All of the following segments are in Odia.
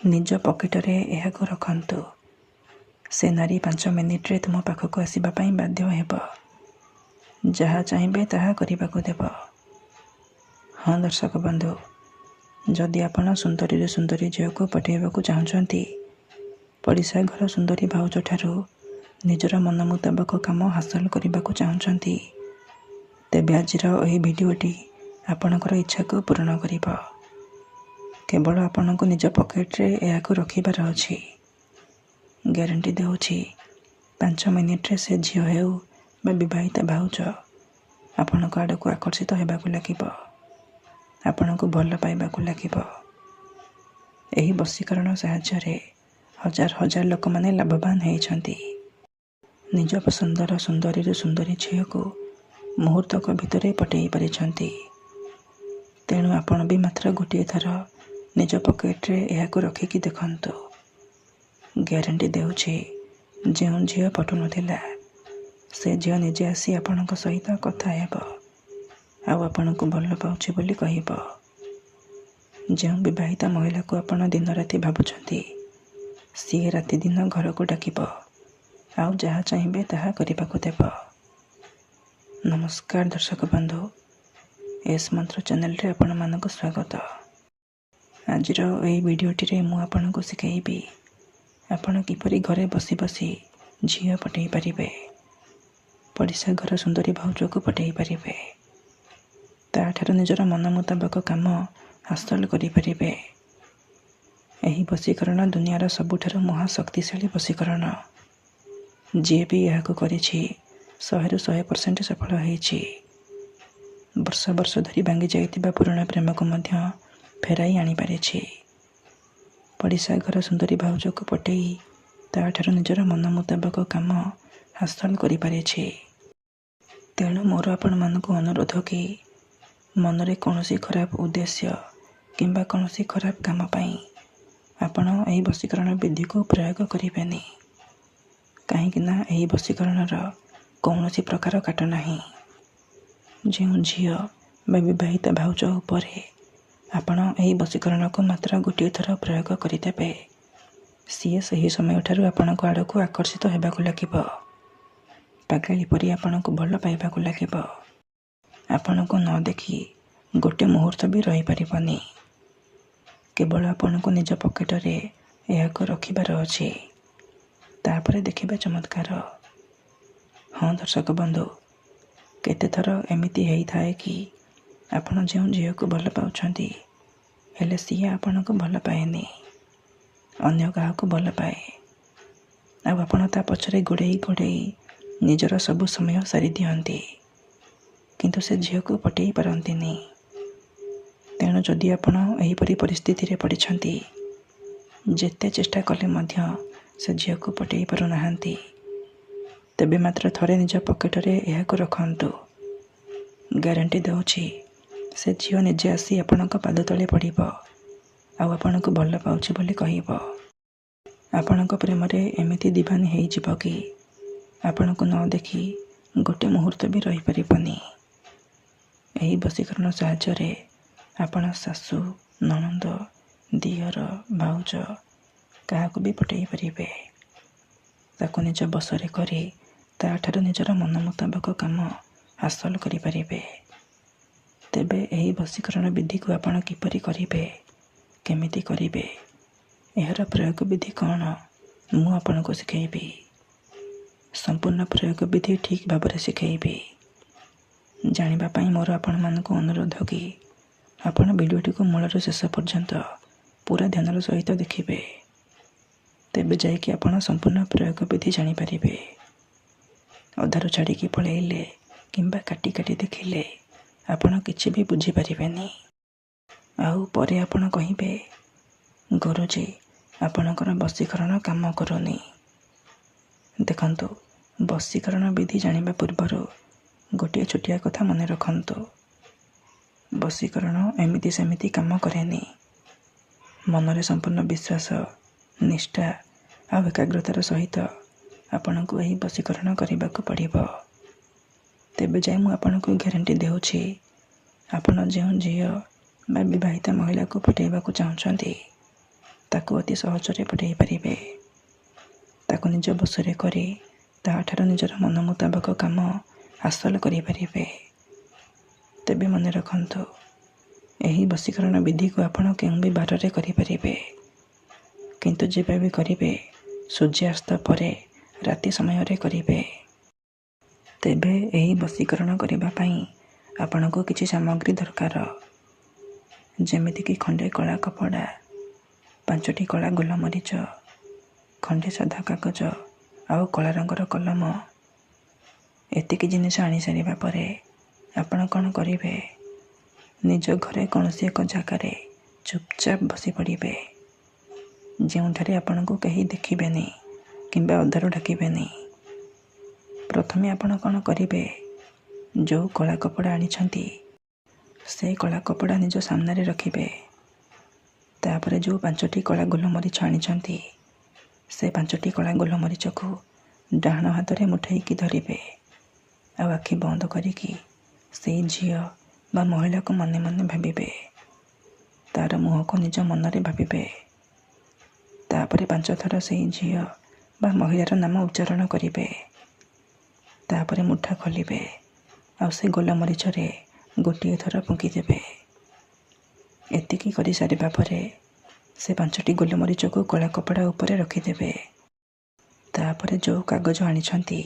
ନିଜ ପକେଟରେ ଏହାକୁ ରଖନ୍ତୁ। ସେ ନାରୀ 5 ମିନିଟରେ ତୁମ ପାଖକୁ ଆସିବା ପାଇଁ ବାଧ୍ୟ ହେବ। ଯାହା ଚାହିଁବେ ତାହା କରିବାକୁ ଦେବ। ହଁ ଦର୍ଶକ ବନ୍ଧୁ, ଯଦି ଆପଣ ସୁନ୍ଦରୀରୁ ସୁନ୍ଦରୀ ଝିଅକୁ ପଠାଇବାକୁ ଚାହୁଁଛନ୍ତି, ପଡ଼ିଶା ଘର ସୁନ୍ଦରୀ ଭାଉଜଠାରୁ ନିଜର ମନ ମୁତାବକ କାମ ହାସଲ କରିବାକୁ ଚାହୁଁଛନ୍ତି, ତେବେ ଆଜିର ଏହି ଭିଡ଼ିଓଟି ଆପଣଙ୍କର ଇଚ୍ଛାକୁ ପୂରଣ କରିବ। କେବଳ ଆପଣଙ୍କୁ ନିଜ ପକେଟରେ ଏହାକୁ ରଖିବାର ଅଛି। ଗ୍ୟାରେଣ୍ଟି ଦେଉଛି 5 ମିନିଟରେ ସେ ଝିଅ ହେଉ ବା ବିବାହିତା ଭାଉଜ ଆପଣଙ୍କ ଆଡ଼କୁ ଆକର୍ଷିତ ହେବାକୁ ଲାଗିବ, ଆପଣଙ୍କୁ ଭଲ ପାଇବାକୁ ଲାଗିବ। ଏହି ବଶୀକରଣ ସାହାଯ୍ୟରେ ହଜାର ହଜାର ଲୋକମାନେ ଲାଭବାନ ହୋଇଛନ୍ତି। ନିଜ ପସନ୍ଦର ସୁନ୍ଦରୀରୁ ସୁନ୍ଦରୀ ଝିଅକୁ ମୁହୂର୍ତ୍ତକ ଭିତରେ ପଠାଇ ପାରିଛନ୍ତି। ତେଣୁ ଆପଣ ବି ମାତ୍ର ଗୋଟିଏ ଥର ନିଜ ପକେଟରେ ଏହାକୁ ରଖିକି ଦେଖନ୍ତୁ। ଗ୍ୟାରେଣ୍ଟି ଦେଉଛି, ଯେଉଁ ଝିଅ ପଟୁନଥିଲା ସେ ଝିଅ ନିଜେ ଆସି ଆପଣଙ୍କ ସହିତ କଥା ହେବ ଆଉ ଆପଣଙ୍କୁ ଭଲ ପାଉଛି ବୋଲି କହିବ। ଯେଉଁ ବିବାହିତା ମହିଳାକୁ ଆପଣ ଦିନ ରାତି ଭାବୁଛନ୍ତି, ସିଏ ରାତି ଦିନ ଘରକୁ ଡାକିବ ଆଉ ଯାହା ଚାହିଁବେ ତାହା କରିବାକୁ ଦେବ। ନମସ୍କାର ଦର୍ଶକ ବନ୍ଧୁ, ଏସ୍ ମନ୍ତ୍ର ଚ୍ୟାନେଲରେ ଆପଣମାନଙ୍କୁ ସ୍ୱାଗତ। ଆଜିର ଏହି ଭିଡ଼ିଓଟିରେ ମୁଁ ଆପଣଙ୍କୁ ଶିଖାଇବି ଆପଣ କିପରି ଘରେ ବସି ବସି ଝିଅ ପଠାଇ ପାରିବେ, ପଡ଼ିଶା ଘର ସୁନ୍ଦରୀ ଭାଉଜକୁ ପଠାଇ ପାରିବେ, ତାଠାରୁ ନିଜର ମନ ମୁତାବକ କାମ ହାସଲ କରିପାରିବେ। ଏହି ବଶୀକରଣ ଦୁନିଆର ସବୁଠାରୁ ମହାଶକ୍ତିଶାଳୀ ବଶୀକରଣ। ଯିଏ ବି ଏହାକୁ କରିଛି 100ରୁ 100% ସଫଳ ହୋଇଛି। ବର୍ଷ ବର୍ଷ ଧରି ଭାଙ୍ଗି ଯାଇଥିବା ପୁରୁଣା ପ୍ରେମକୁ ମଧ୍ୟ ଫେରାଇ ଆଣିପାରିଛି। ପଡ଼ିଶା ଘର ସୁନ୍ଦରୀ ଭାଉଜକୁ ପଠାଇ ତାଠାରୁ ନିଜର ମନ ମୁତାବକ କାମ ହାସଲ କରିପାରିଛି। ତେଣୁ ମୋର ଆପଣମାନଙ୍କୁ ଅନୁରୋଧ କି ମନରେ କୌଣସି ଖରାପ ଉଦ୍ଦେଶ୍ୟ କିମ୍ବା କୌଣସି ଖରାପ କାମ ପାଇଁ ଆପଣ ଏହି ବଶୀକରଣ ବିଧିକୁ ପ୍ରୟୋଗ କରିବେନି। କାହିଁକିନା ଏହି ବଶୀକରଣର କୌଣସି ପ୍ରକାର କାଟ ନାହିଁ। ଯେଉଁ ଝିଅ ବା ବିବାହିତା ଭାଉଜ ଉପରେ ଆପଣ ଏହି ବଶୀକରଣକୁ ମାତ୍ର ଗୋଟିଏ ଥର ପ୍ରୟୋଗ କରିଦେବେ, ସିଏ ସେହି ସମୟଠାରୁ ଆପଣଙ୍କ ଆଡ଼କୁ ଆକର୍ଷିତ ହେବାକୁ ଲାଗିବ। ପାଗଳୀ ପରି ଆପଣଙ୍କୁ ଭଲ ପାଇବାକୁ ଲାଗିବ। ଆପଣଙ୍କୁ ନ ଦେଖି ଗୋଟେ ମୁହୂର୍ତ୍ତ ବି ରହିପାରିବନି। କେବଳ ଆପଣଙ୍କୁ ନିଜ ପକେଟରେ ଏହାକୁ ରଖିବାର ଅଛି। ତାପରେ ଦେଖିବେ ଚମତ୍କାର। ହଁ ଦର୍ଶକ ବନ୍ଧୁ, କେତେଥର ଏମିତି ହେଇଥାଏ କି ଆପଣ ଯେଉଁ ଝିଅକୁ ଭଲ ପାଉଛନ୍ତି, ହେଲେ ସିଏ ଆପଣଙ୍କୁ ଭଲ ପାଏନି, ଅନ୍ୟ କାହାକୁ ଭଲ ପାଏ। ଆଉ ଆପଣ ତା ପଛରେ ଗୋଡ଼େଇ ନିଜର ସବୁ ସମୟ ସାରି ଦିଅନ୍ତି, କିନ୍ତୁ ସେ ଝିଅକୁ ପଠାଇ ପାରନ୍ତିନି। ତେଣୁ ଯଦି ଆପଣ ଏହିପରି ପରିସ୍ଥିତିରେ ପଡ଼ିଛନ୍ତି, ଯେତେ ଚେଷ୍ଟା କଲେ ମଧ୍ୟ ସେ ଝିଅକୁ ପଠାଇ ପାରୁନାହାନ୍ତି, ତେବେ ମାତ୍ର ଥରେ ନିଜ ପକେଟରେ ଏହାକୁ ରଖନ୍ତୁ। ଗ୍ୟାରେଣ୍ଟି ଦେଉଛି, ସେ ଝିଅ ନିଜେ ଆସି ଆପଣଙ୍କ ପାଦ ତଳେ ପଡ଼ିବ ଆଉ ଆପଣଙ୍କୁ ଭଲ ପାଉଛି ବୋଲି କହିବ। ଆପଣଙ୍କ ପ୍ରେମରେ ଏମିତି ଦିବାନୀ ହେଇଯିବ କି ଆପଣଙ୍କୁ ନ ଦେଖି ଗୋଟେ ମୁହୂର୍ତ୍ତ ବି ରହିପାରିବନି। ଏହି ବଶୀକରଣ ସାହାଯ୍ୟରେ ଆପଣ ଶାଶୁ, ନଣନ୍ଦ, ଦିଅର, ଭାଉଜ କାହାକୁ ବି ପଠାଇ ପାରିବେ। ତାକୁ ନିଜ ବଶରେ କରି ତାଠାରୁ ନିଜର ମନ ମୁତାବକ କାମ ହାସଲ କରିପାରିବେ। ତେବେ ଏହି ବଶୀକରଣ ବିଧିକୁ ଆପଣ କିପରି କରିବେ, କେମିତି କରିବେ, ଏହାର ପ୍ରୟୋଗ ବିଧି କ'ଣ, ମୁଁ ଆପଣଙ୍କୁ ଶିଖାଇବି। ସମ୍ପୂର୍ଣ୍ଣ ପ୍ରୟୋଗ ବିଧି ଠିକ୍ ଭାବରେ ଶିଖାଇବି। ଜାଣିବା ପାଇଁ ମୋର ଆପଣମାନଙ୍କୁ ଅନୁରୋଧ କି ଆପଣ ଭିଡ଼ିଓଟିକୁ ମୂଳରୁ ଶେଷ ପର୍ଯ୍ୟନ୍ତ ପୁରା ଧ୍ୟାନର ସହିତ ଦେଖିବେ। ତେବେ ଯାଇକି ଆପଣ ସମ୍ପୂର୍ଣ୍ଣ ପ୍ରୟୋଗ ବିଧି ଜାଣିପାରିବେ। ଅଧାରୁ ଛାଡ଼ିକି ପଳାଇଲେ କିମ୍ବା କାଟି ଦେଖିଲେ ଆପଣ କିଛି ବି ବୁଝିପାରିବେନି। ଆଉ ପରେ ଆପଣ କହିବେ, ଗୁରୁଜୀ ଆପଣଙ୍କର ବଶୀକରଣ କାମ କରୁନି। ଦେଖନ୍ତୁ, ବଶୀକରଣ ବିଧି ଜାଣିବା ପୂର୍ବରୁ ଗୋଟିଏ ଛୋଟିଆ କଥା ମନେ ରଖନ୍ତୁ। ବଶୀକରଣ ଏମିତି ସେମିତି କାମ କରେନି। ମନରେ ସମ୍ପୂର୍ଣ୍ଣ ବିଶ୍ୱାସ, ନିଷ୍ଠା ଆଉ ଏକାଗ୍ରତାର ସହିତ ଆପଣଙ୍କୁ ଏହି ବଶୀକରଣ କରିବାକୁ ପଡ଼ିବ। ତେବେ ଯାଇ ମୁଁ ଆପଣଙ୍କୁ ଗ୍ୟାରେଣ୍ଟି ଦେଉଛି, ଆପଣ ଯେଉଁ ଝିଅ ବା ବିବାହିତା ମହିଳାକୁ ପଠାଇବାକୁ ଚାହୁଁଛନ୍ତି, ତାକୁ ଅତି ସହଜରେ ପଠାଇ ପାରିବେ। ତାକୁ ନିଜ ବଶରେ କରି ତାହାଠାରୁ ନିଜର ମନ ମୁତାବକ କାମ ହାସଲ କରିପାରିବେ। ତେବେ ମନେ ରଖନ୍ତୁ, ଏହି ବଶୀକରଣ ବିଧିକୁ ଆପଣ କେଉଁ ବି ବାରରେ କରିପାରିବେ, କିନ୍ତୁ ଯେବେ ବି କରିବେ ସୂର୍ଯ୍ୟାସ୍ତ ପରେ ରାତି ସମୟରେ କରିବେ। ତେବେ ଏହି ବଶୀକରଣ କରିବା ପାଇଁ ଆପଣଙ୍କୁ କିଛି ସାମଗ୍ରୀ ଦରକାର, ଯେମିତିକି ଖଣ୍ଡେ କଳା କପଡ଼ା, 5ଟି କଳା ଗୋଲମରିଚ, ଖଣ୍ଡେ ସାଧା କାଗଜ ଆଉ କଳା ରଙ୍ଗର କଲମ। ଏତିକି ଜିନିଷ ଆଣିସାରିବା ପରେ ଆପଣ କ'ଣ କରିବେ, ନିଜ ଘରେ କୌଣସି ଏକ ଜାଗାରେ ଚୁପଚାପ ବସି ପଡ଼ିବେ, ଯେଉଁଠାରେ ଆପଣଙ୍କୁ କେହି ଦେଖିବେନି କିମ୍ବା ଅଧାରୁ ଡାକିବେନି। ପ୍ରଥମେ ଆପଣ କ'ଣ କରିବେ, ଯେଉଁ କଳା କପଡ଼ା ଆଣିଛନ୍ତି ସେ କଳା କପଡ଼ା ନିଜ ସାମ୍ନାରେ ରଖିବେ। ତାପରେ ଯେଉଁ 5ଟି କଳା ଗୋଲମରିଚ ଆଣିଛନ୍ତି ସେ 5ଟି କଳା ଗୋଲମରିଚକୁ ଡାହାଣ ହାତରେ ମୁଠେଇକି ଧରିବେ ଆଉ ଆଖି ବନ୍ଦ କରିକି ସେଇ ଝିଅ ବା ମହିଳାକୁ ମନେ ମନେ ଭାବିବେ। ତା'ର ମୁହଁକୁ ନିଜ ମନରେ ଭାବିବେ। ତାପରେ 5 ଥର ସେଇ ଝିଅ ବା ମହିଳାର ନାମ ଉଚ୍ଚାରଣ କରିବେ। ତାପରେ ମୁଠା ଖୋଲିବେ ଆଉ ସେ ଗୋଲମରିଚରେ ଗୋଟିଏ ଥର ଫୁଙ୍କିଦେବେ। ଏତିକି କରିସାରିବା ପରେ ସେ 5ଟି ଗୋଲମରିଚକୁ କଳା କପଡ଼ା ଉପରେ ରଖିଦେବେ। ତାପରେ ଯେଉଁ କାଗଜ ଆଣିଛନ୍ତି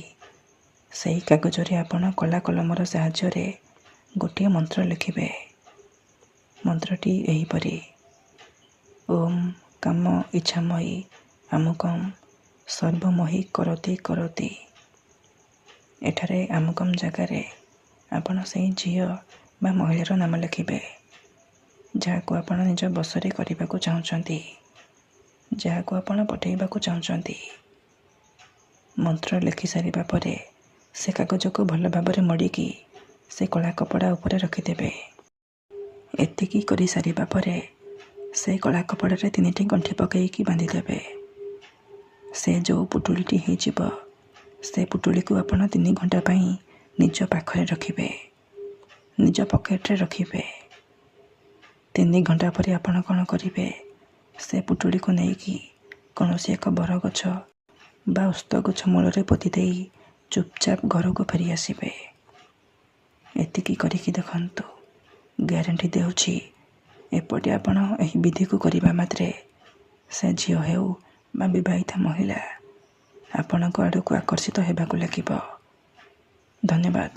ସେହି କାଗଜରେ ଆପଣ କଳା କଲମର ସାହାଯ୍ୟରେ ଗୋଟିଏ ମନ୍ତ୍ର ଲେଖିବେ। ମନ୍ତ୍ରଟି ଏହିପରି: ଓମ୍ କାମ ଇଚ୍ଛାମୟୀ ଆମୁକମ୍ ସର୍ବମୋହି କରତି କରତି। ଏଠାରେ ଆମୁକମ୍ ଜାଗାରେ ଆପଣ ସେହି ଝିଅ ବା ମହିଳାର ନାମ ଲେଖିବେ, ଯାହାକୁ ଆପଣ ନିଜ ବଶରେ କରିବାକୁ ଚାହୁଁଛନ୍ତି, ଯାହାକୁ ଆପଣ ପଠାଇବାକୁ ଚାହୁଁଛନ୍ତି। ମନ୍ତ୍ର ଲେଖିସାରିବା ପରେ ସେ କାଗଜକୁ ଭଲ ଭାବରେ ମୋଡ଼ିକି ସେ କଳା କପଡ଼ା ଉପରେ ରଖିଦେବେ। ଏତିକି କରିସାରିବା ପରେ ସେ କଳା କପଡ଼ାରେ 3ଟି ଗଣ୍ଠି ପକାଇକି ବାନ୍ଧିଦେବେ। ସେ ଯେଉଁ ପୁଟୁଳିଟି ହେଇଯିବ ସେ ପୁଟୁଳିକୁ ଆପଣ 3 ଘଣ୍ଟା ପାଇଁ ନିଜ ପାଖରେ ରଖିବେ, ନିଜ ପକେଟରେ ରଖିବେ। 3 ଘଣ୍ଟା ପରେ ଆପଣ କ'ଣ କରିବେ, ସେ ପୁଟୁଳିକୁ ନେଇକି କୌଣସି ଏକ ବରଗଛ ବା ଓସ୍ତ ଗଛ ମୂଳରେ ପୋତି ଦେଇ ଚୁପଚାପ ଘରକୁ ଫେରି ଆସିବେ। ଏତିକି କରିକି ଦେଖନ୍ତୁ, ଗ୍ୟାରେଣ୍ଟି ଦେଉଛି ଏପଟେ ଆପଣ ଏହି ବିଧିକୁ କରିବା ମାତ୍ରେ ସେ ଝିଅ ହେଉ ବା ବିବାହିତା ମହିଳା ଆପଣଙ୍କ ଆଡ଼କୁ ଆକର୍ଷିତ ହେବାକୁ ଲାଗିବ। ଧନ୍ୟବାଦ।